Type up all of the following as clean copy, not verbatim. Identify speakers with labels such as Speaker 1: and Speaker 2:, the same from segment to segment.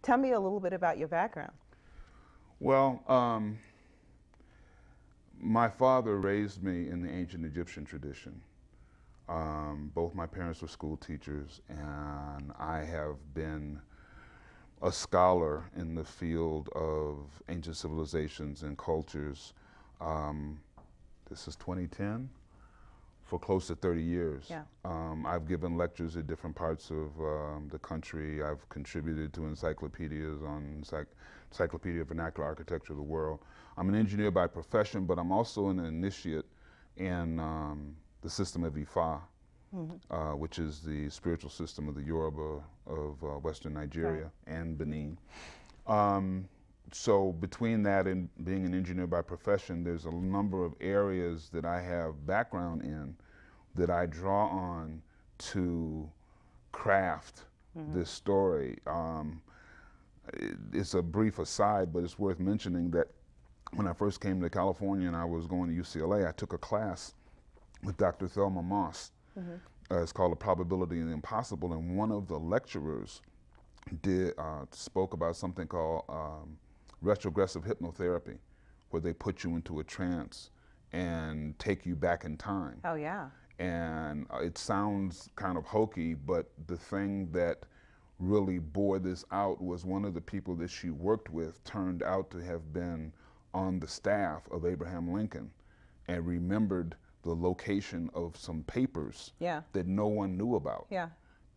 Speaker 1: Tell me a little bit about your background.
Speaker 2: Well, my father raised me in the ancient Egyptian tradition. Both my parents were school teachers, and I have been a scholar in the field of ancient civilizations and cultures. Um, this is 2010, for close to 30 years.
Speaker 1: Yeah.
Speaker 2: I've given lectures at different parts of the country. I've contributed to encyclopedias on Encyclopedia of Vernacular Architecture of the World. I'm an engineer by profession, but I'm also an initiate in the system of Ifa, which is the spiritual system of the Yoruba of Western Nigeria and Benin. So between that and being an engineer by profession, there's a number of areas that I have background in that I draw on to craft this story. It's a brief aside, but it's worth mentioning that when I first came to California and I was going to UCLA, I took a class with Dr. Thelma Moss. It's called The Probability of the Impossible, and one of the lecturers spoke about something called retrogressive hypnotherapy, where they put you into a trance and take you back in time.
Speaker 1: Oh, yeah.
Speaker 2: And it sounds kind of hokey, but the thing that really bore this out was one of the people that she worked with turned out to have been on the staff of Abraham Lincoln and remembered the location of some papers that no one knew about.
Speaker 1: Yeah.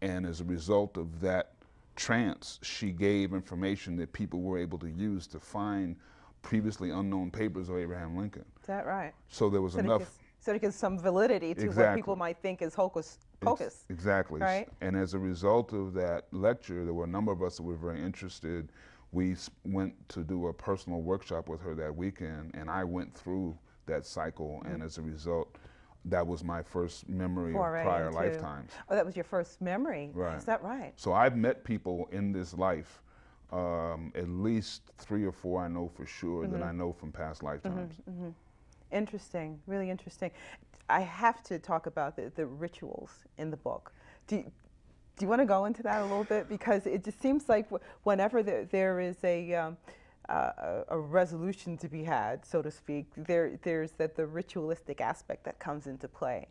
Speaker 2: And as a result of that trance, she gave information that people were able to use to find previously unknown papers of Abraham Lincoln.
Speaker 1: Is that right?
Speaker 2: So there was enough.
Speaker 1: So it gives some validity to what people might think is hocus pocus.
Speaker 2: Exactly.
Speaker 1: Right?
Speaker 2: And as a result of that lecture, there were a number of us that were very interested. We went to do a personal workshop with her that weekend, and I went through that cycle, and as a result, that was my first memory of prior lifetimes.
Speaker 1: Oh, that was your first memory.
Speaker 2: Right.
Speaker 1: Is that right?
Speaker 2: So I've met people in this life, at least 3 or 4 I know for sure that I know from past lifetimes.
Speaker 1: Interesting, really interesting. I have to talk about the rituals in the book. Do you want to go into that a little bit? Because it just seems like whenever there is a resolution to be had, so to speak, there's the ritualistic aspect that comes into play.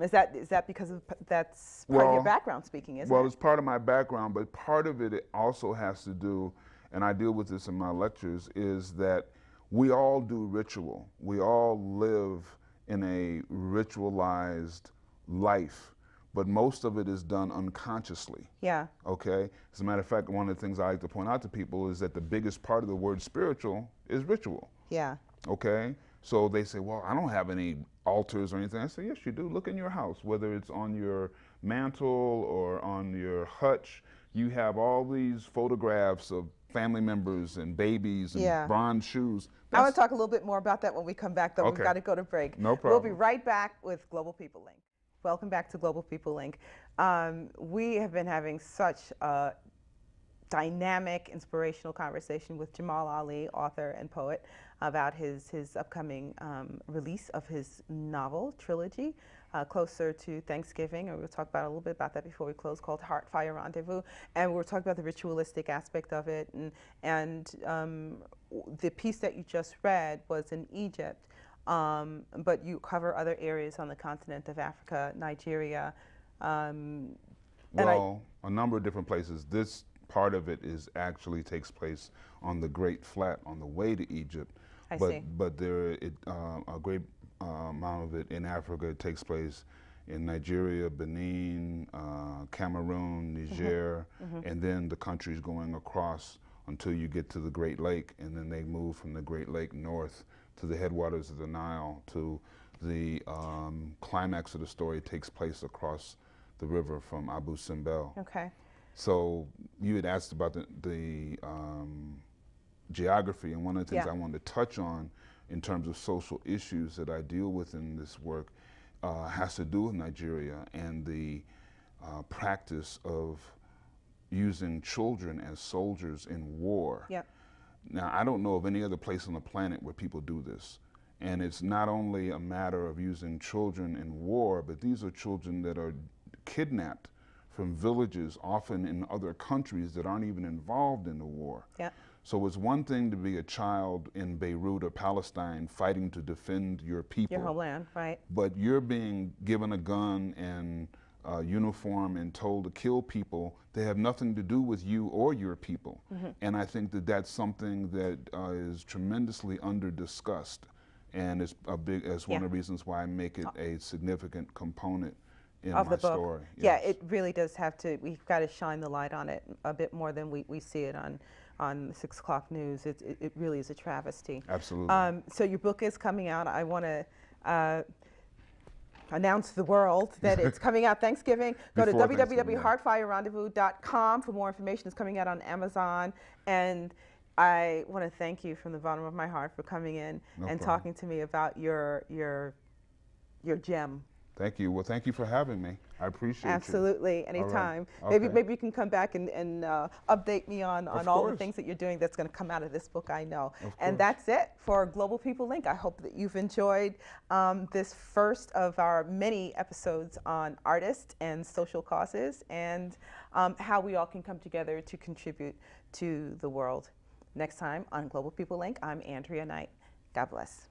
Speaker 1: Is that because that's part of your background speaking, isn't it?
Speaker 2: Well, it's part of my background, but part of it also has to do, and I deal with this in my lectures, is that we all do ritual. We all live in a ritualized life, but most of it is done unconsciously.
Speaker 1: Yeah.
Speaker 2: Okay? As a matter of fact, one of the things I like to point out to people is that the biggest part of the word spiritual is ritual.
Speaker 1: Yeah.
Speaker 2: Okay? So they say, well, I don't have any altars or anything. I say, yes, you do. Look in your house, whether it's on your mantle or on your hutch. You have all these photographs of family members and babies and bronze shoes.
Speaker 1: I want to talk a little bit more about that when we come back, though.
Speaker 2: Okay.
Speaker 1: We've got to go to break.
Speaker 2: No problem.
Speaker 1: We'll be right back with Global People Link. Welcome back to Global People Link. We have been having such a dynamic, inspirational conversation with Jamal Ali, author and poet, about his upcoming release of his novel, trilogy, closer to Thanksgiving, and we'll talk about a little bit about that before we close, called Heartfire Rendezvous. And we'll talk about the ritualistic aspect of it, and the piece that you just read was in Egypt, but you cover other areas on the continent of Africa, Nigeria.
Speaker 2: Well, a number of different places. This part of it actually takes place on the Great Flat on the way to Egypt.
Speaker 1: I see.
Speaker 2: But there, a great amount of it in Africa takes place in Nigeria, Benin, Cameroon, Niger, and then the countries going across until you get to the Great Lake, and then they move from the Great Lake north to the headwaters of the Nile. To the climax of the story takes place across the river from Abu Simbel.
Speaker 1: Okay.
Speaker 2: So you had asked about the geography, and one of the things I wanted to touch on in terms of social issues that I deal with in this work has to do with Nigeria and the practice of using children as soldiers in war.
Speaker 1: Yep.
Speaker 2: Now, I don't know of any other place on the planet where people do this. And it's not only a matter of using children in war, but these are children that are kidnapped from villages, often in other countries that aren't even involved in the war.
Speaker 1: Yeah.
Speaker 2: So it's one thing to be a child in Beirut or Palestine fighting to defend your people.
Speaker 1: Your homeland, right.
Speaker 2: But you're being given a gun and a uniform and told to kill people that have nothing to do with you or your people. And I think that that's something that is tremendously under-discussed. And it's one of the reasons why I make it a significant component in
Speaker 1: Of
Speaker 2: my
Speaker 1: the book.
Speaker 2: story.
Speaker 1: Yeah,
Speaker 2: Yes.
Speaker 1: it really does have to, we've got to shine the light on it a bit more than we see it on 6 o'clock news. It really is a travesty.
Speaker 2: Absolutely.
Speaker 1: So your book is coming out. I want to announce to the world that it's coming out Thanksgiving. Go to
Speaker 2: Before Thanksgiving,
Speaker 1: www.heartfirerendezvous.com for more information. It's coming out on Amazon. And I want to thank you from the bottom of my heart for coming in and talking to me about your gem.
Speaker 2: Thank you. Well, thank you for having me. I appreciate
Speaker 1: Absolutely.
Speaker 2: you.
Speaker 1: Anytime.
Speaker 2: All right. Okay.
Speaker 1: Maybe you can come back and update me on all the
Speaker 2: course.
Speaker 1: things that you're doing that's going to come out of this book, I know.
Speaker 2: Of
Speaker 1: And
Speaker 2: course.
Speaker 1: that's it for Global People Link. I hope that you've enjoyed this first of our many episodes on artists and social causes and how we all can come together to contribute to the world. Next time on Global People Link, I'm Andrea Knight. God bless.